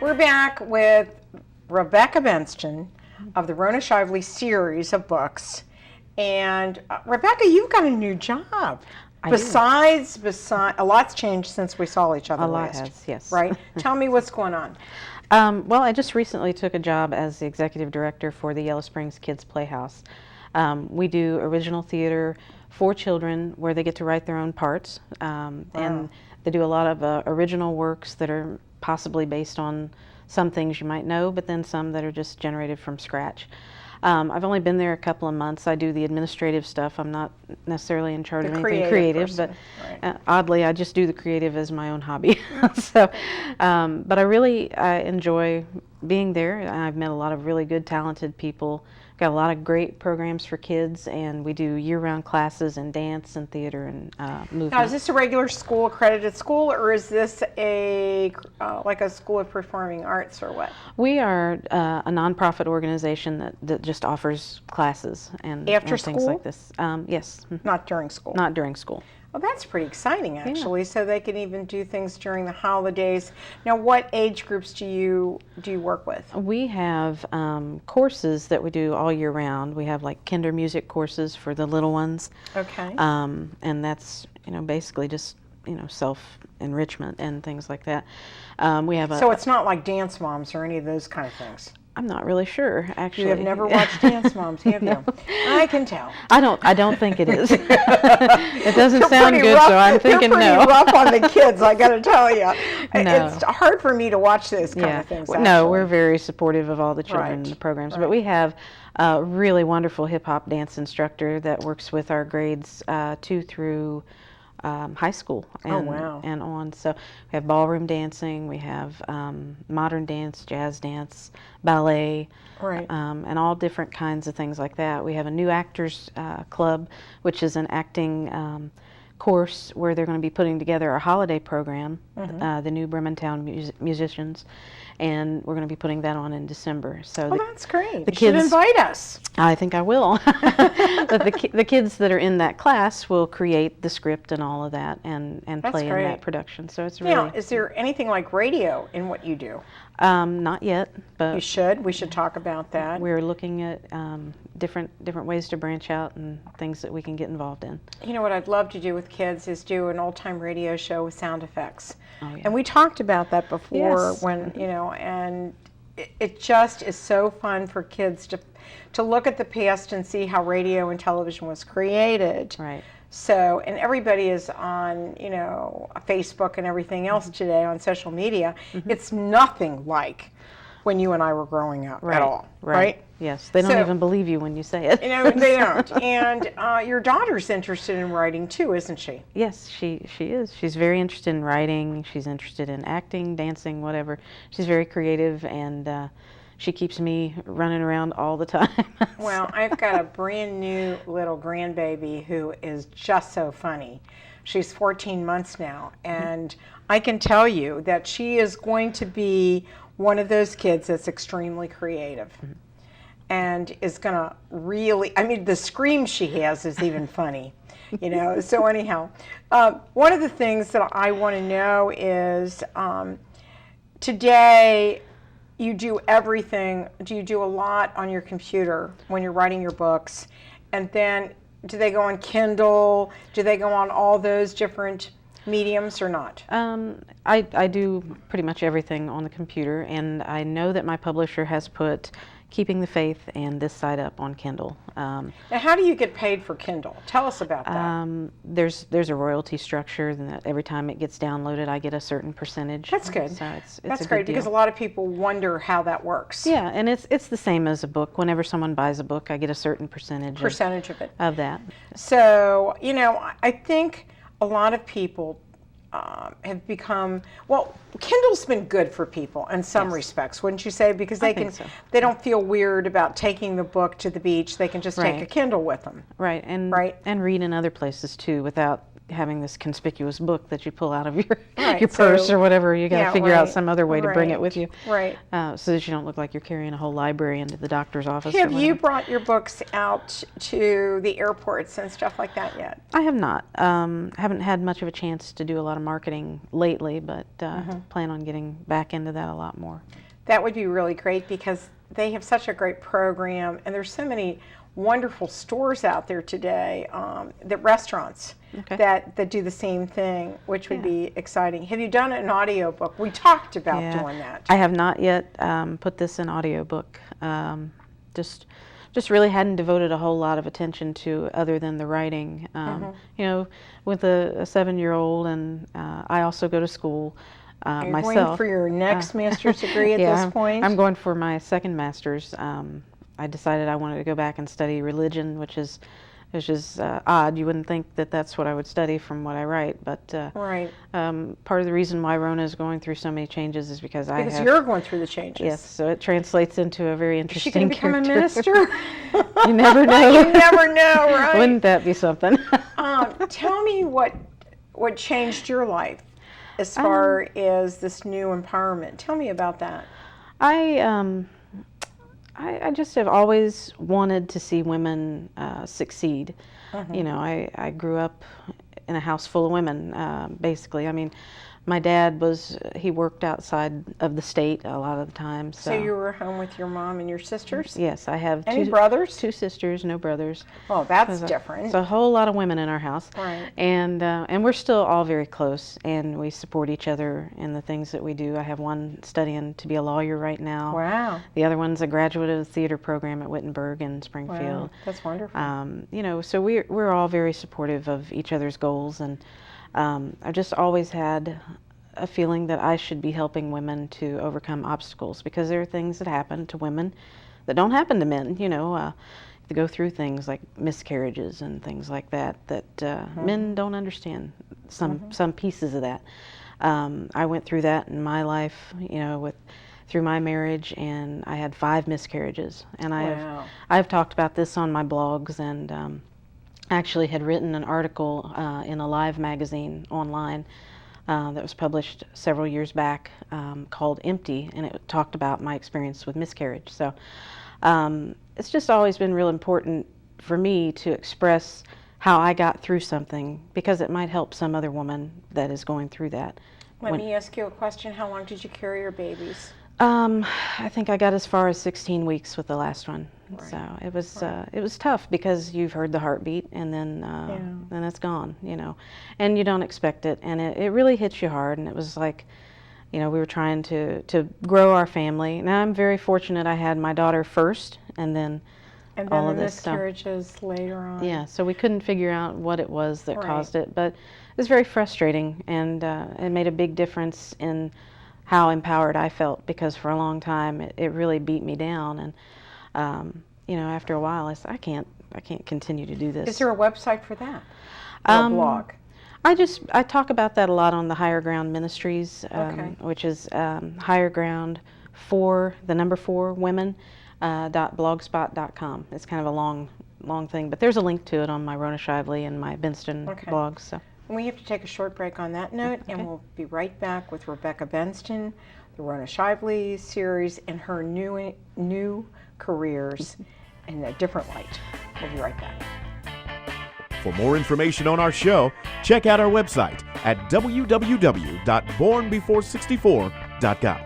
we're back with Rebecca Benston of the Rona Shivley series of books. And Rebecca, you've got a new job. Besides, a lot's changed since we saw each other last. A lot has, yes. Right? Tell me what's going on. Well, I just recently took a job as the executive director for the Yellow Springs Kids Playhouse. We do original theater for children where they get to write their own parts. And they do a lot of original works that are possibly based on some things you might know, but then some that are just generated from scratch. I've only been there a couple of months. I do the administrative stuff. I'm not necessarily in charge of anything creative, but oddly, I just do the creative as my own hobby. So, but I really enjoy being there. I've met a lot of really good, talented people. Got a lot of great programs for kids, and we do year-round classes in dance and theater and movement. Now, is this a regular school, accredited school, or is this a like a school of performing arts, or what? We are a nonprofit organization that just offers classes and things like this. Yes. Not during school. Not during school. Well, that's pretty exciting, actually. Yeah. So they can even do things during the holidays. Now, what age groups do you work with? We have courses that we do all year round. We have like kinder music courses for the little ones. Okay. And that's basically just self-enrichment and things like that. We have so it's not like Dance Moms or any of those kind of things. I'm not really sure, actually. You have never watched Dance Moms, have you? I can tell. I don't think it is. It doesn't sound good, rough, so I'm thinking no. They're pretty rough on the kids, I got to tell you. No. It's hard for me to watch those kind of things. Actually. No, we're very supportive of all the children in the programs, but we have a really wonderful hip-hop dance instructor that works with our grades 2 through high school and on. So we have ballroom dancing, we have modern dance, jazz dance, ballet, and all different kinds of things like that. We have a new actors club, which is an acting course where they're going to be putting together a holiday program, the new Brementown musicians, and we're going to be putting that on in December. So that's great. You should invite us. I think I will. But the kids that are in that class will create the script and all of that and play in that production. So it's really. Now, is there anything like radio in what you do? Not yet, but you should. We should talk about that. We're looking at different ways to branch out and things that we can get involved in. You know what I'd love to do with kids is do an old-time radio show with sound effects. Oh, yeah. And we talked about that before when, and it just is so fun for kids to look at the past and see how radio and television was created. Right. So, and everybody is on, Facebook and everything else today on social media. It's nothing like when you and I were growing up at all, right? Yes, they don't even believe you when you say it. They don't. And your daughter's interested in writing too, isn't she? Yes, she is. She's very interested in writing. She's interested in acting, dancing, whatever. She's very creative, and she keeps me running around all the time. Well, I've got a brand new little grandbaby who is just so funny. She's 14 months now, and I can tell you that she is going to be one of those kids that's extremely creative and is going to really, the scream she has is even funny, So anyhow, one of the things that I want to know is today you do everything. Do you do a lot on your computer when you're writing your books? And then do they go on Kindle? Do they go on all those different mediums or not? I do pretty much everything on the computer, and I know that my publisher has put Keeping the Faith and This Side Up on Kindle. Now, how do you get paid for Kindle? Tell us about that. There's a royalty structure, and every time it gets downloaded, I get a certain percentage. That's good. So it's That's a great good deal. Because a lot of people wonder how that works. Yeah, and it's the same as a book. Whenever someone buys a book, I get a certain percentage of it. Of that. So, I think a lot of people have become, Kindle's been good for people in some respects, wouldn't you say? Because they don't feel weird about taking the book to the beach. They can just take a Kindle with them. Right, and read in other places too without having this conspicuous book that you pull out of your Right, your purse so- or whatever. You got to yeah, figure out right, some other way to bring it with you, Right. so that you don't look like you're carrying a whole library into the doctor's office. Have or you whatever. brought your books out to the airports and stuff like that yet? I have not. Haven't had much of a chance to do a lot of marketing lately, but plan on getting back into that a lot more. That would be really great because they have such a great program, and there's so many wonderful stores out there today, the restaurants Okay. that do the same thing, which would be exciting. Have you done an audiobook? We talked about Yeah. doing that. I have not yet put this in audiobook. Just really hadn't devoted a whole lot of attention to other than the writing. You know, with a 7-year-old, and I also go to school You're myself. going for your next master's degree at Yeah, this point? I'm going for my second master's. I decided I wanted to go back and study religion, which is odd. You wouldn't think that that's what I would study from what I write, but Right. part of the reason why Rona is going through so many changes is because I Because have. you're going through the changes. Yes, so it translates into a very Is she going interesting to become a character. minister? You never know. You never know, right? Wouldn't that be something? Tell me what changed your life as far as this new empowerment. Tell me about that. I just have always wanted to see women succeed. You know, I grew up in a house full of women, basically. I mean, my dad he worked outside of the state a lot of the time. So you were home with your mom and your sisters? Yes, I have Any brothers? 2 sisters, no brothers. Oh, that's So different. It's a whole lot of women in our house. Right. And we're still all very close, and we support each other in the things that we do. I have one studying to be a lawyer right now. Wow. The other one's a graduate of the theater program at Wittenberg in Springfield. Wow, that's wonderful. You know, so we're all very supportive of each other's goals, and I've just always had a feeling that I should be helping women to overcome obstacles, because there are things that happen to women that don't happen to men. You know, they go through things like miscarriages and things like that men don't understand some pieces of that. I went through that in my life, you know, through my marriage, and I had 5 miscarriages, and Wow. I've talked about this on my blogs, and actually had written an article in a Live magazine online that was published several years back, called Empty, and it talked about my experience with miscarriage. So it's just always been real important for me to express how I got through something, because it might help some other woman that is going through that. Let me ask you a question. How long did you carry your babies? I think I got as far as 16 weeks with the last one. Right. So it was tough, because you've heard the heartbeat, and then it's gone, you know, and you don't expect it, and it really hits you hard. And it was like, you know, we were trying to grow our family. Now I'm very fortunate. I had my daughter first, and then And then all the of this stuff. miscarriages later on. Yeah, so we couldn't figure out what it was that Right. caused it, but it was very frustrating, and it made a big difference in how empowered I felt, because for a long time it really beat me down, and you know, after a while I said, I can't continue to do this. Is there a website for that? Or a blog? I talk about that a lot on the Higher Ground Ministries, Okay. which is Higher Ground 4 women .blogspot.com. It's kind of a long thing, but there's a link to it on my Rona Shivley and my Benston Okay. blogs. So. And we have to take a short break on that note, and we'll be right back with Rebecca Benston, the Rona Shivley series, and her new careers in a different light. We'll be right back. For more information on our show, check out our website at www.bornbefore64.com.